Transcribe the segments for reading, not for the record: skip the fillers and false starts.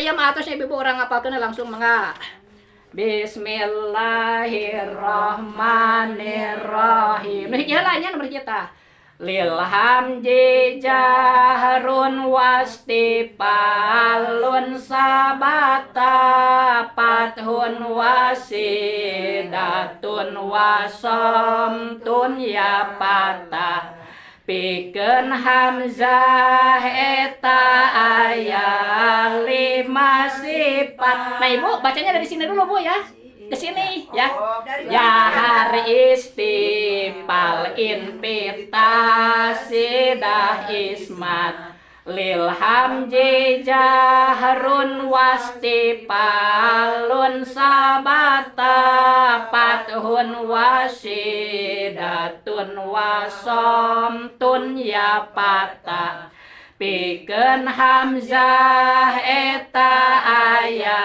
ayam atasnya ibu orang hafalkeun langsung mangga. Bismillahirrahmanirrahim. Nah, jalannya nomor kita. Lil hamdi jahrun wastifalun sabata fathun wasidatun wasamtun ya patah. Pikeun hamzah eta aya 5 sifat. Nah Ibu bacanya dari sini dulu Bu ya. Ke sini ya. Jahar istifal infitah sidah ismat. Lil hamji jahrun wastifalun sabata fathun wasidatun wasamtun ya patah. Pikeun hamzah eta aya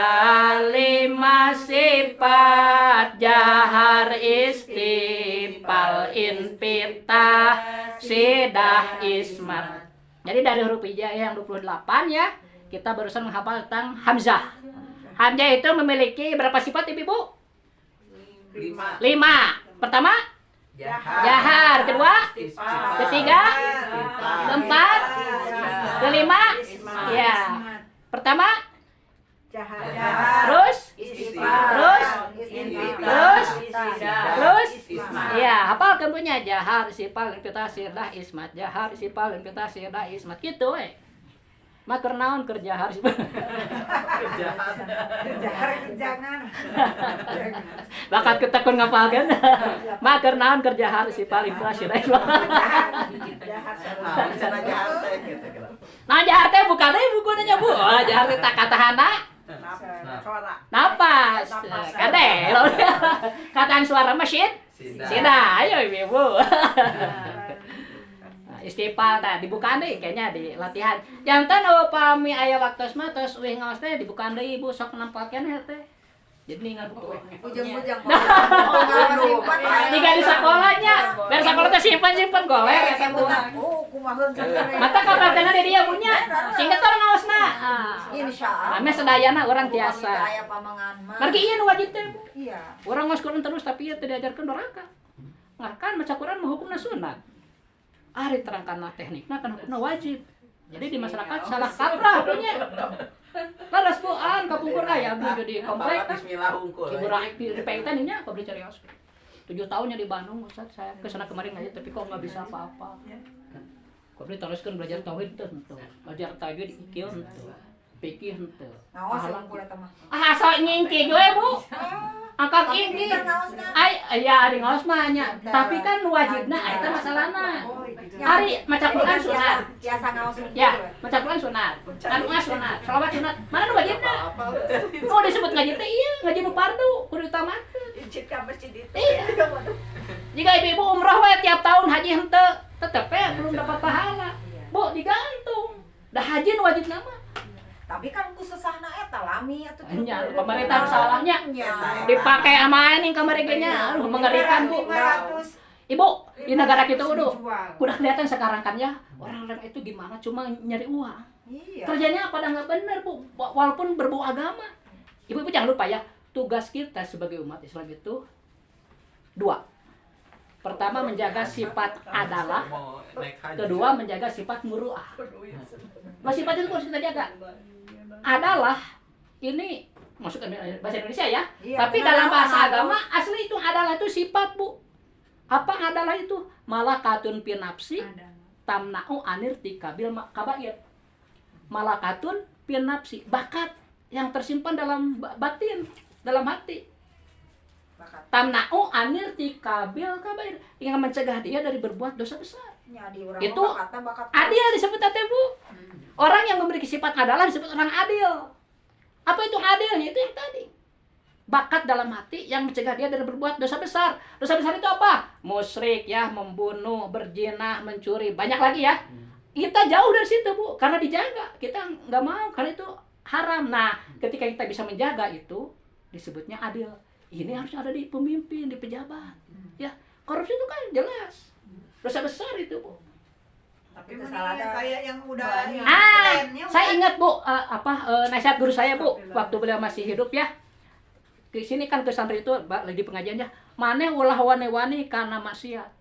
5 sifat. Jahar istifal infitah sidah ismat. Jadi dari huruf hijaiyah yang 28 ya, kita barusan menghafal tentang hamzah. Hamzah itu memiliki berapa sifat Ibu? 5. Pertama? Jahar. Kedua? Ketiga? Keempat? Kelima? Ya. Pertama? Terus? Ya, hafal kemudian jahar sifal infitah sidah ismat. Jahar sifal infitah sidah ismat gitu Maker naon keur jahar sifal. Jangan. Bakat ketekun ngapalkeun. Maker naon keur jahar sifal infitah sidah ismat. Nah, jahar teh bukan teh bukunnya Bu. Jahar teh takatahana napas. Kade. Kataan suara mesin. Sida. Ayo Ibu. Istifal tah dibukaan deui kayaknya di latihan. Jantan upami aya waktos mah tos eueuh ngaos teh dibukaan deui Ibu sok nampalkeun teh. Jadi ningal buku. Ujung-ujung. Jika di sekolahnya, biar sekolah teh simpan-simpan goler eta tuh. Oh, kumaheun santai. Mata kabartena di dia punya. Singkat orang ngaosna. Insyaallah. Ame sadayana orang tiasa. Aya pamangan mah. Margi ieu nu wajib teh. Iya. Urang ngaos Quran terus tapi ieu teu diajarkeun doraka. Ngakan maca Quran mah hukumna sunat. Ari terangkanna teknikna kan hukumna wajib. Jadi di masyarakat salah kaprah punya. Laras buan kapungkur aya abdi jadi komplek. Bismillah hungkul. Ibu Raik di pengitan nya kabri carios. 7 tahunnya di Bandung Ustaz, saya ke sana kemarin aja tapi kok enggak bisa apa-apa. Kabri teruskeun belajar tauhid teh henteu. Belajar tajwid ikil henteu. Fikih henteu. Ngawas hungkul eta mah. Asa nyingki gue Bu. Angkat ini. Ai aya ari ngaos mah nya. Tapi kan wajibna eta masalahna. Ari maca Quran sunat. Biasa ngawas hungkul. Ya, maca Quran sunat. Anu sunat, shalawat sunat. Mana nu wajibna? Oh disebut ngaji teh iya, ngaji nu fardu kudu utamakeun. Icit ka masjid itu. Iya. Jika ibu umrah we tiap tahun haji henteu, tetep belum dapat pahala. Bu digantung. Dah haji nu wajib nama. Tapi kan ku sesahna eta lami atuh. Nya pemerintah salahnya. Dipakai amanin kamarigenya. Aduh mengerikan Bu. Ibu, di negara kita udah kelihatan sekarang kan ya, orang-orang itu gimana cuma nyari uang. Iya. Kerjanya pada nggak benar Bu, walaupun berbau agama. Ibu jangan lupa ya, tugas kita sebagai umat Islam itu 2. Pertama menjaga sifat adalah, kedua menjaga sifat muru'ah. Nah, sifat itu harus kita jaga. Adalah ini masuk ke bahasa Indonesia ya, Iya, tapi dalam bahasa agama asli itu adalah itu sifat Bu. Apa adalah itu? Malakatun fi nafsi tamna'u anir tikabil kabair. Malakatun fi nafsi, bakat yang tersimpan dalam batin, dalam hati. Tamna'u anir tikabil kabair, yang mencegah dia dari berbuat dosa besar. Itu adil disebut teh Bu. Orang yang memiliki sifat adalah disebut orang adil. Apa itu adilnya? Itu yang tadi. Bakat dalam hati yang mencegah dia dari berbuat dosa besar. Dosa besar itu apa? Musyrik ya, membunuh, berzina, mencuri, banyak lagi ya. Kita jauh dari situ Bu, karena dijaga. Kita nggak mau, karena itu haram. Nah, ketika kita bisa menjaga itu, disebutnya adil. Ini harus ada di pemimpin, di pejabat. Ya, korupsi itu kan jelas. Dosa besar itu Bu. Tapi Itu salah ada kayak yang udah banyak. trennya Saya udah. ingat Bu, nasihat guru saya Bu, waktu beliau masih hidup ya. Ke sini kan ke santri itu lagi di pengajiannya, maneh ulah wani-wani karena maksiat.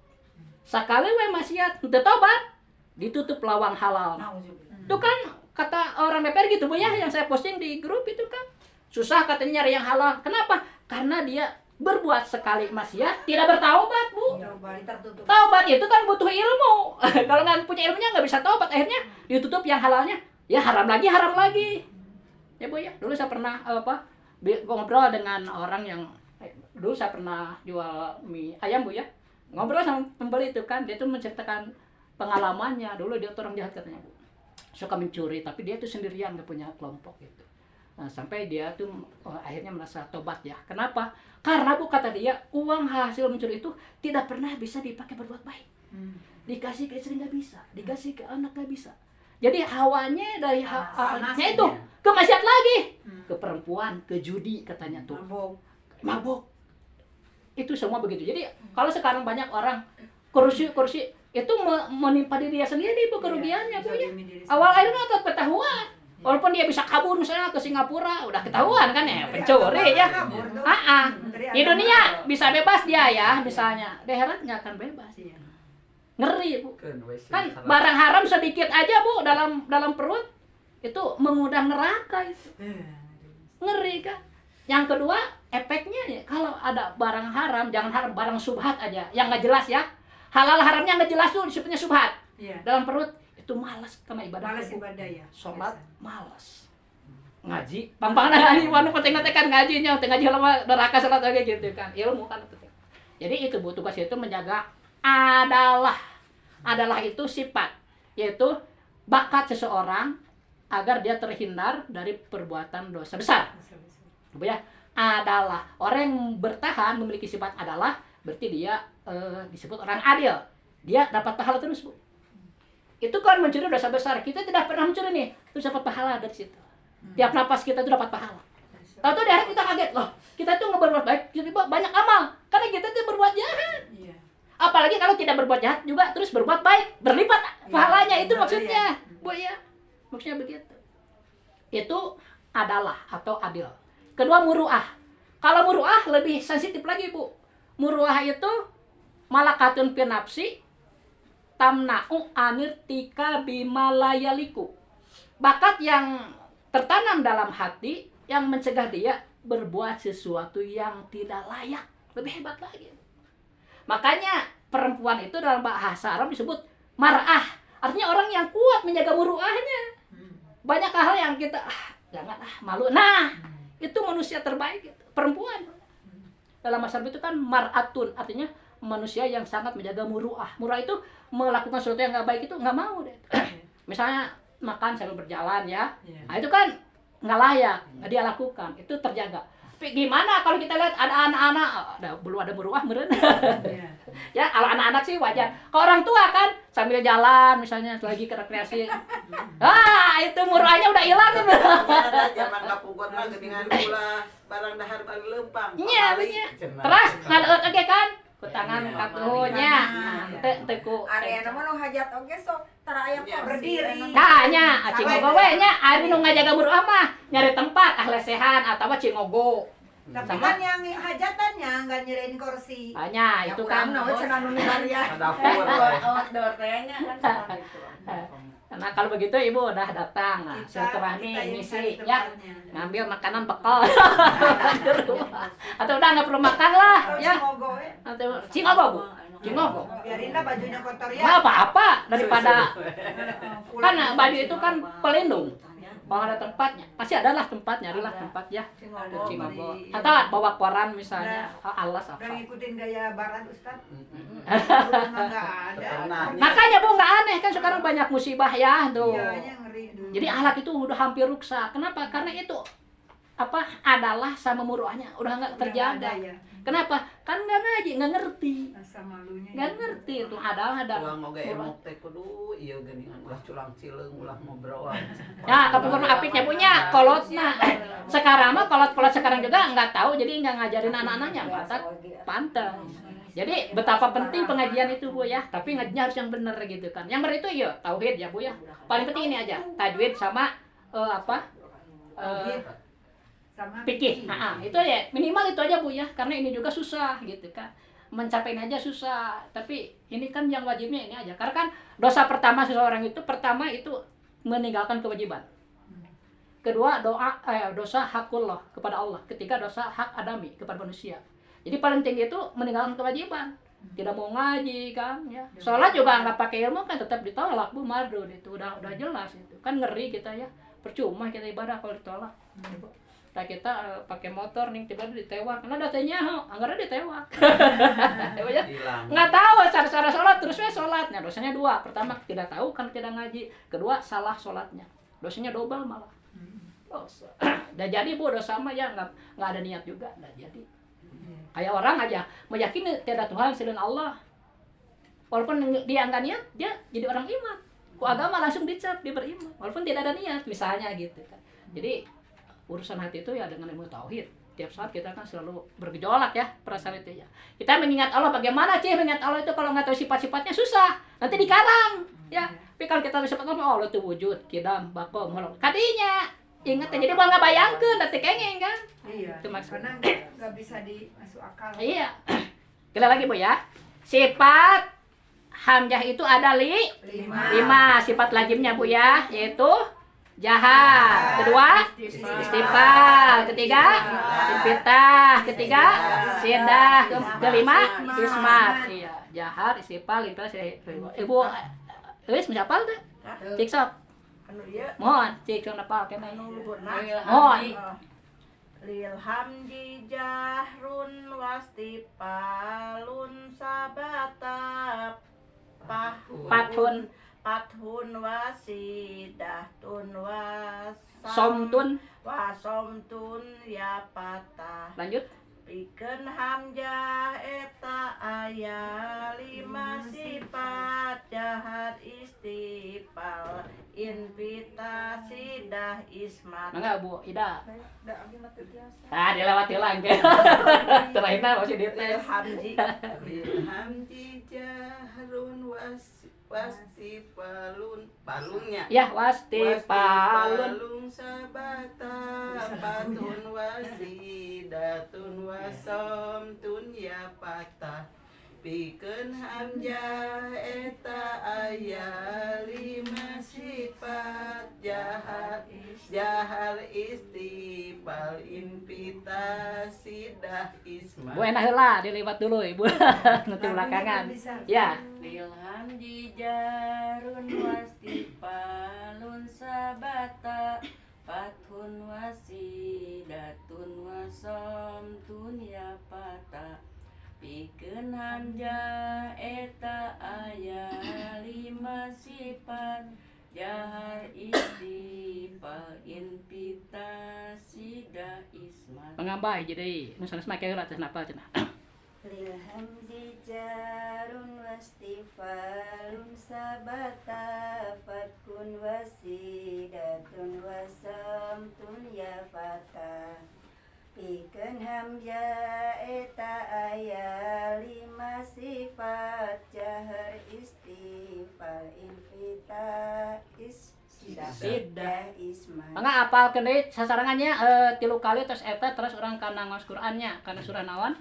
Sakali we maksiat, teu tobat, ditutup lawang halal. Itu kan kata orang DPR gitu Bu ya, yang saya posting di grup itu kan. Susah katanya nyari yang halal. Kenapa? Karena dia berbuat sekali maksiat, tidak bertaubat Bu. tertutup. Taubat itu kan butuh ilmu. Kalau nggak punya ilmunya nggak bisa taubat. Akhirnya ditutup yang halalnya. Ya haram lagi, haram lagi. Ya Bu ya. Dulu saya pernah ngobrol dengan orang yang dulu saya pernah jual mie ayam Bu ya. Ngobrol sama pembeli itu kan, dia tuh menceritakan pengalamannya. Dulu dia tuh orang jahat katanya Bu. Suka mencuri, tapi dia tuh sendirian, nggak punya kelompok gitu. Nah, sampai dia tuh akhirnya merasa tobat ya. Kenapa? Karena Bu kata dia, uang hasil mencuri itu tidak pernah bisa dipakai berbuat baik. Dikasih ke istri nggak bisa, dikasih ke anak nggak bisa. Jadi hawanya dari hawanya itu ke maksiat lagi, ke perempuan, ke judi katanya tuh, mabuk. Itu semua begitu. Jadi kalau sekarang banyak orang kursi itu menimpa diri dia sendiri Bu kerugiannya Bu ya. Awal akhirnya tetap ketahuan. Walaupun dia bisa kabur misalnya ke Singapura, udah ketahuan kan ya, pencuri ya. Di dunia bisa bebas dia ya, misalnya. Di akhirat nggak akan bebas. Ngeri Bu. Kan barang haram sedikit aja Bu dalam perut itu mengundang neraka itu. Ngeri kan. Yang kedua, efeknya ya kalau ada barang haram, jangan haram barang subhat aja, yang nggak jelas ya. Halal haramnya nggak jelas tuh disebutnya subhat. Dalam perut itu malas karena ibadah. Malas ibadah ya. Sholat malas. Ngaji, pampangan ngaji, wanu penting kan ngajinya, ngaji lama neraka salat lagi gitu kan. Ilmu kan penting. Jadi itu Bu, tugas itu menjaga adalah itu sifat, yaitu bakat seseorang agar dia terhindar dari perbuatan dosa besar. Bu ya, adalah orang yang bertahan memiliki sifat adalah berarti dia disebut orang adil. Dia dapat pahala terus Bu. Itu kan mencuri dosa besar. Kita tidak pernah mencuri nih, terus dapat pahala dari situ. Tiap napas kita itu dapat pahala. Tahu-tahu di hari kita kaget loh. Kita tuh berbuat baik, jadi banyak amal. Karena kita tuh berbuat jahat. Apalagi kalau tidak berbuat jahat juga terus berbuat baik, berlipat pahalanya. Itu maksudnya, Bu ya. Maksudnya begitu. Itu adalah atau adil. Kedua muruah. Kalau muruah lebih sensitif lagi Bu. Muruah itu malakatun fi nafsi tamna'u anirtika bimalayaliku. Bakat yang tertanam dalam hati yang mencegah dia berbuat sesuatu yang tidak layak. Lebih hebat lagi. Makanya perempuan itu dalam bahasa Arab disebut mar'ah. Artinya orang yang kuat menjaga muruahnya. Banyak hal yang kita jangan malu. Nah, itu manusia terbaik itu, perempuan. Dalam bahasa Arab itu kan mar'atun, artinya manusia yang sangat menjaga muruah. Muruah itu melakukan sesuatu yang nggak baik itu nggak mau deh. Misalnya makan sambil berjalan ya, nah itu kan nggak layak, nggak dia lakukan, itu terjaga. Tapi gimana kalau kita lihat ada anak-anak, belum ada muruah meren. Ya kalau anak-anak sih wajar. Kalau orang tua kan sambil jalan misalnya lagi ke rekreasi, itu muruahnya udah hilang tuh. Zaman kapugot lah dengan gula barang dahar bagi lempang. Iya, iya. Terus ngaleut oge kan? Ku tangan katunya. Teu ku Area nama nu hajat oge sok taraya berdiri. Nah, nya cingogo we nya ari nu ngajaga muruah mah nyari tempat lesehan atawa cingogo. Tapi kan yang hajatannya nggak nyerain kursi. Nya itu kan cenah nu ya. Dapur. Outdoor tanya kan gitu. Karena kalau begitu Ibu udah datang, silaturahmi misi ya, ngambil makanan bekal di rumah. Atau udah nggak perlu makan lah ya. Atau cingogo Bu, cingogo. Biarin lah bajunya kotor ya. Nggak apa-apa daripada kan baju itu kan pelindung. Kalau ada tempatnya, pasti ada lah tempat, nyarilah tempat ya. Cingogo. Atau bawa koran misalnya, alas apa. Udah ngikutin gaya barat Ustaz. Nggak ada. Makanya Bu nggak aneh kan sekarang banyak musibah ya tuh. Iya, ngeri dulu. Jadi akhlak itu udah hampir rusak. Kenapa? Karena itu adalah sama muruahnya udah nggak terjaga. Ya. Kenapa? Kan nggak ngaji, nggak ngerti. Rasa malunya. Nggak ngerti itu ada. Ulang oge emok teh kudu ieu geuning ulah culang cileung ulah ngobrol. Ya, kapungkur apiknya punya kolotna. Sekarang mah kolot sekarang juga nggak tahu jadi nggak ngajarin anak-anaknya. Pantas. Jadi betapa penting pengajian itu Bu ya, tapi ngajinya harus yang benar gitu kan. Yang benar itu ya tauhid ya Bu ya. Paling penting ini aja, tajwid sama fikih. Itu ya minimal itu aja Bu ya, karena ini juga susah gitu kan. Mencapainya aja susah, tapi ini kan yang wajibnya ini aja. Karena kan dosa pertama seseorang itu meninggalkan kewajiban. Kedua dosa hakullah kepada Allah. Ketiga dosa hak adami kepada manusia. Jadi paling tinggi itu meninggalkan kewajiban. Tidak mau ngaji kan ya. Sholat juga nggak pakai ilmu kan tetap ditolak Bu, mardun itu udah jelas itu. Kan ngeri kita ya. Percuma kita ibadah kalau ditolak. Nah, kita pakai motor nih tiba-tiba ditewak. Karena datanya anggaran ditewak. Ya. Nggak tahu cara sholat terus sholat. Nah, dosanya 2. Pertama tidak tahu kan tidak ngaji. Kedua salah sholatnya. Dosanya double malah. Dosa. Udah jadi Bu dosa mah ya nggak ada niat juga. Udah jadi. Kayak orang aja meyakini tiada Tuhan selain Allah. Walaupun dia nggak niat, dia jadi orang iman. Ku agama langsung dicap dia beriman. Walaupun tidak ada niat, misalnya gitu kan. Jadi urusan hati itu ya dengan ilmu tauhid. Tiap saat kita kan selalu bergejolak ya perasaan itu ya. Kita mengingat Allah bagaimana sih mengingat Allah itu kalau nggak tahu sifat-sifatnya susah. Nanti dikarang ya. Tapi kalau kita tahu sifat Allah itu wujud, kidam, bako, muluk. Kadinya ingat jadi mau nggak bayangkan, nanti kengeng kan. Iya. Itu maksudnya. Nggak bisa dimasuk akal. Iya. Kita lagi Bu ya. Sifat hamzah itu ada 5 sifat lazimnya Bu ya, yaitu jahar, kedua istifal, ketiga infitah, ketiga sidah, kelima ismat. Iya, jahar, istifal, infitah, Ibu wis menghafal teh? Cik sok. Anu ieu Mohon, cik sok napa keneh. mohon lil hamdi jahrun wastifalun sabata pathun wasidahtun wasomtun ya patah. Lanjut. Pikeun hamzah eta aya 5 sifat jahar istifal infitah sidah ismat. Mangga Bu Ida. Da abdi mah teu biasa. Dilewati lang. Terakhirna masih dites. Hamdi jahrun wastifalun palungnya. Ya, wastifalun sabata patun wasidatun wasomtun ya patah. Pikeun hamzah eta aya 5 sifat jahar istifal infitah sidah ismat. Bu enak heula diliwat dulu Ibu. Nanti belakangan. Ya. Lil hamdi jarun wastifalun sabata pathun wasidatun wasomtun ya patah. Pikeun hamzah eta aya 5 sifat jahar istifal infitah sidah ismat. Pengambai jadi nu sanes make heula teh napa cenah. Lil hamzi jarun wastifalun sabata fatkun wasidatun wasamtun ya fatah. Pikeun hamzah eta aya 5 sifat jahar istifal infitah sidah ismat. Mangga apalkeun deui sasarangannya 3 kali terus eta terus urang kana ngaos Qur'annya kana surah naon?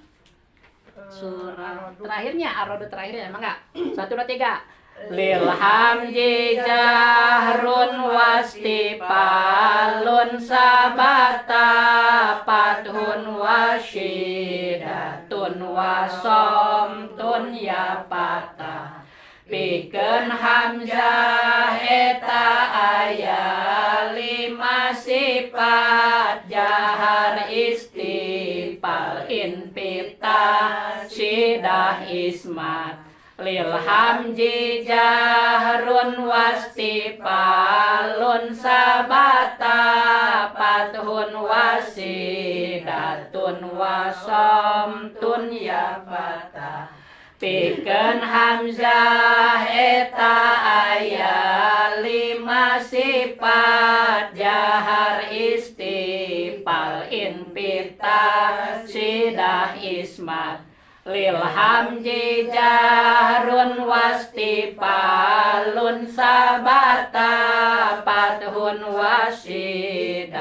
Surah terakhirnya Ar-Ra'd terakhirnya mangga. 1 2 3. Lil hamdi jahrun wastifalun sabata pathun wasyidatun wasomtun ya patah. Pikeun hamzah eta aya 5 sifat jahar istifal infitah sidah ismat. Lil hamji jahrun wastifalun sabata pathun wasidatun wasomtun ya patah. Pikeun hamzah eta aya 5 sifat jahar istifal infitah sidah ismat. Lilhamji jarun wasti palun sabata pathun wasidatun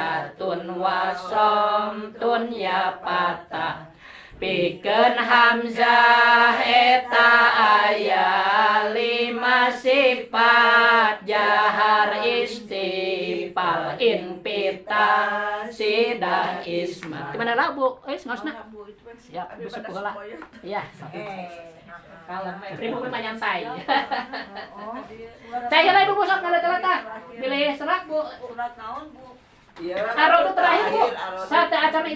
wasom tun yapata pikeun hamzah eta aya 5 sifat jahar istifal inpita sidah ismat. Di mana lah Bu? Ngaosna. Siap, besok pula. Iya. Kalau primo pertanyaan saya. Saya lah Ibu Pusat kada telata. Pilih serak Bu. Surat naon, Bu? Iya. Arodo terakhir Bu. Saat acara